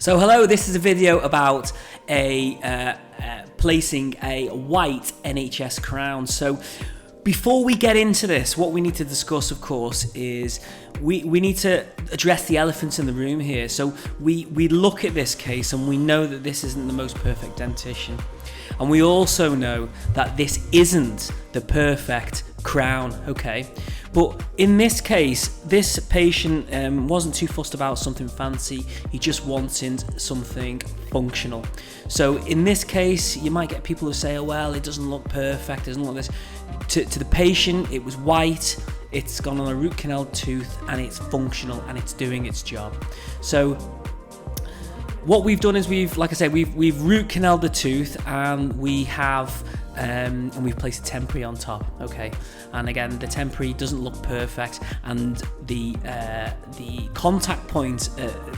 So hello, this is a video about placing a white NHS crown. So before we get into this, what we need to discuss, of course, is we need to address the elephants in the room here. So we look at this case and we know that this isn't the most perfect dentition. And we also know that this isn't the perfect crown, okay? But in this case, this patient wasn't too fussed about something fancy. He just wanted something functional. So in this case, you might get people who say, oh, well, it doesn't look perfect, it doesn't look this. To the patient, it was white, it's gone on a root canal tooth, and it's functional and it's doing its job. So what we've done is we've root canaled the tooth, and we've placed a temporary on top, okay? And again, the temporary doesn't look perfect, and the contact point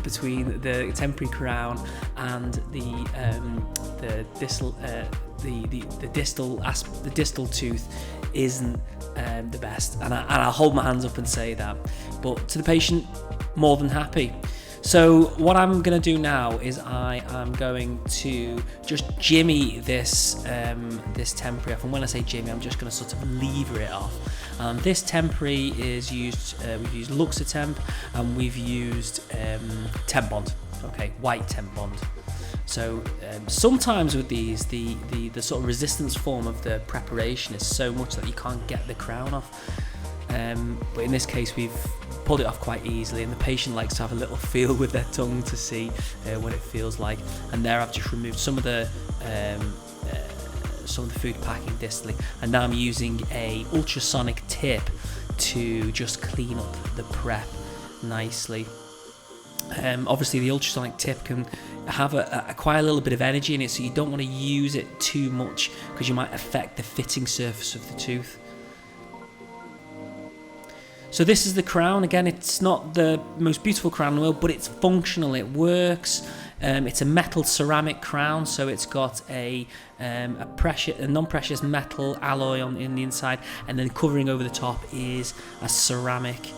between the temporary crown and the distal tooth isn't the best, and I'll hold my hands up and say that. But to the patient, more than happy. So what I'm going to do now is I am going to just jimmy this temporary off, and when I say jimmy, I'm just going to sort of lever it off. This temporary is used, we've used Luxatemp, and we've used Temp Bond, okay, white Temp Bond. So sometimes with these, the sort of resistance form of the preparation is so much that you can't get the crown off. But in this case, we've pulled it off quite easily, and the patient likes to have a little feel with their tongue to see what it feels like. And there I've just removed some of the food packing distally, and now I'm using a ultrasonic tip to just clean up the prep nicely. Obviously the ultrasonic tip can have quite a little bit of energy in it, so you don't want to use it too much because you might affect the fitting surface of the tooth. So this is the crown. Again, it's not the most beautiful crown in the world, but it's functional, it works. It's a metal ceramic crown, so it's got a non-precious metal alloy in the inside, and then covering over the top is a ceramic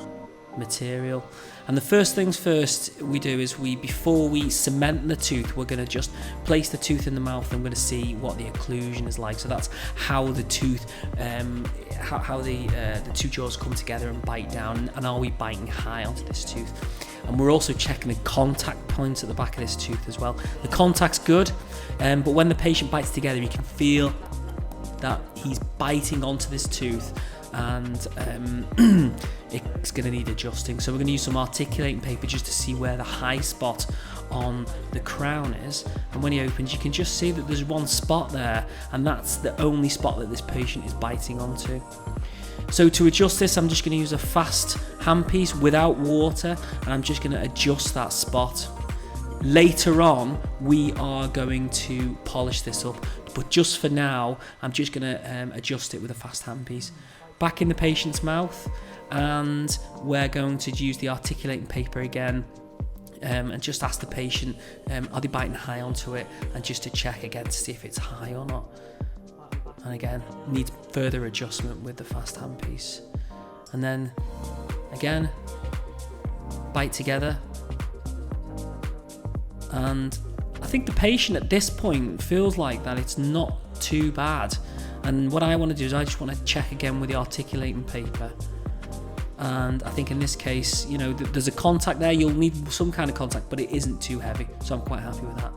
material. And the first things first we do is before we cement the tooth, we're going to just place the tooth in the mouth, and we're going to see what the occlusion is like. So that's how the tooth, how the two jaws come together and bite down, and are we biting high onto this tooth? And we're also checking the contact points at the back of this tooth as well. The contact's good, but when the patient bites together, you can feel that he's biting onto this tooth, and it's going to need adjusting. So we're going to use some articulating paper just to see where the high spot on the crown is. And when he opens, you can just see that there's one spot there, and that's the only spot that this patient is biting onto. So to adjust this, I'm just going to use a fast handpiece without water, and I'm just going to adjust that spot. Later on, we are going to polish this up, but just for now, I'm just going to adjust it with a fast handpiece. Back in the patient's mouth, and we're going to use the articulating paper again, and just ask the patient, are they biting high onto it, and just to check again to see if it's high or not. And again, needs further adjustment with the fast handpiece. And then again, bite together. And I think the patient at this point feels like that it's not too bad. And what I want to do is I just want to check again with the articulating paper. And I think in this case, you know, there's a contact there. You'll need some kind of contact, but it isn't too heavy. So I'm quite happy with that.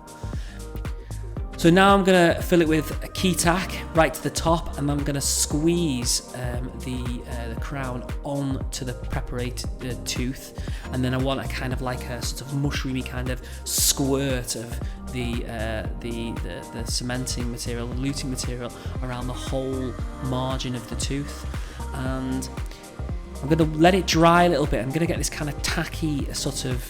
So now I'm going to fill it with a key tack right to the top, and I'm going to squeeze the crown onto the preparated tooth, and then I want a kind of like a sort of mushroomy kind of squirt of the cementing material, the luting material around the whole margin of the tooth. And I'm going to let it dry a little bit. I'm going to get this kind of tacky sort of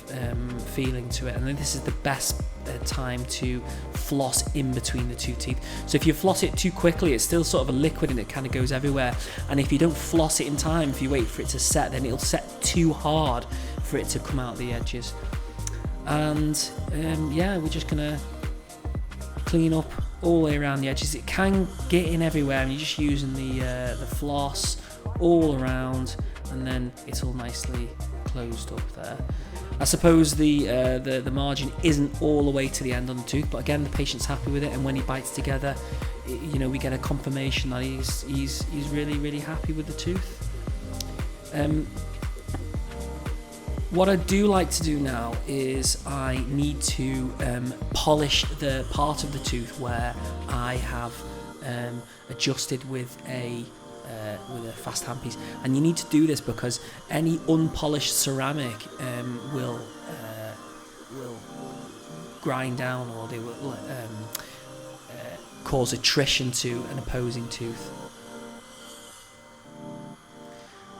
feeling to it, and then this is the best time to floss in between the two teeth. So if you floss it too quickly, it's still sort of a liquid and it kind of goes everywhere. And if you don't floss it in time, if you wait for it to set, then it'll set too hard for it to come out the edges. And yeah, we're just gonna clean up all the way around the edges. It can get in everywhere, and you're just using the floss all around, and then it's all nicely clean. closed up there. I suppose the margin isn't all the way to the end on the tooth, but again, the patient's happy with it, and when he bites together, you know, we get a confirmation that he's really, really happy with the tooth. What I do like to do now is I need to polish the part of the tooth where I have adjusted with a fast handpiece, and you need to do this because any unpolished ceramic will grind down, or they will cause attrition to an opposing tooth.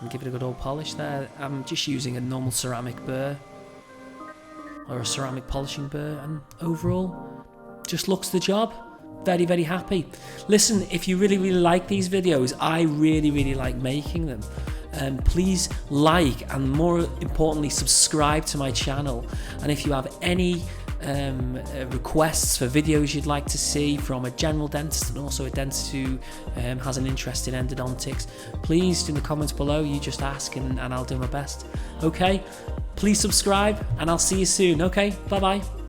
And give it a good old polish there. I'm just using a normal ceramic burr or a ceramic polishing burr, and overall just looks the job. Very, very happy. Listen, if you really, really like these videos, I really, really like making them. Please like, and more importantly, subscribe to my channel. And if you have any requests for videos you'd like to see from a general dentist and also a dentist who has an interest in endodontics, please in the comments below, you just ask and I'll do my best. Okay, please subscribe, and I'll see you soon. Okay, bye bye.